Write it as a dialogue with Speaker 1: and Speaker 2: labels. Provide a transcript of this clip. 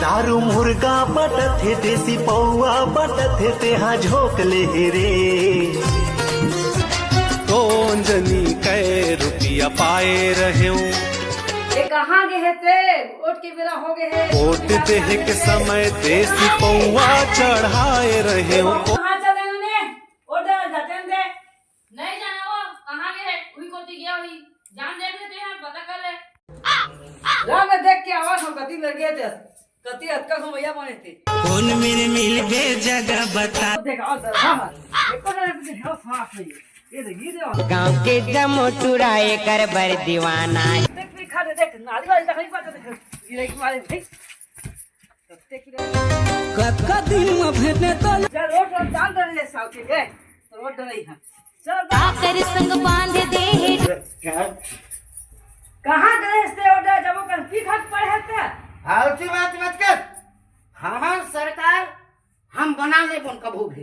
Speaker 1: दारू मुर्गा बटत हे देसी पौआ बटत हे तेहा झोंक ले रे। कौन जनी कै रुपया पाए रहे
Speaker 2: कहाँ गए थे? वोट के बेरा हो गए हैं।
Speaker 1: वोट देहे के समय देसी पौआ चढ़ाए रहे हो।
Speaker 2: कहाँ चले उन्हें? वोट जाते दे।
Speaker 3: नहीं जाना वो कहाँ गए? हुई कोती गया हुई जान देख लेते हैं पता कर ले।
Speaker 2: राह में देख के आवाज हम कती लग गए थे। कती अटका को भैया बने थे।
Speaker 1: कौन मेरे मिल गए जगह बता।
Speaker 2: देख आओ सर हाँ देखो ना कुछ है फाफ है ये देखिए
Speaker 4: गाँव के जमोटुराए कर बर दीवाना।
Speaker 2: देख भी खा देख नाली वाली तक नहीं पाते देख ये एक मारे भाई कत्का दिन में भेटने तो चल रोड डाल दे साल के गए तो रोड नहीं है चल
Speaker 3: आकर संग बांध दे।
Speaker 2: कहाँ गए थे ऑर्डर जब कर की खत पड़े थे।
Speaker 5: फालतू बात मत कर। हमार सरकार हम बना ले कबू भी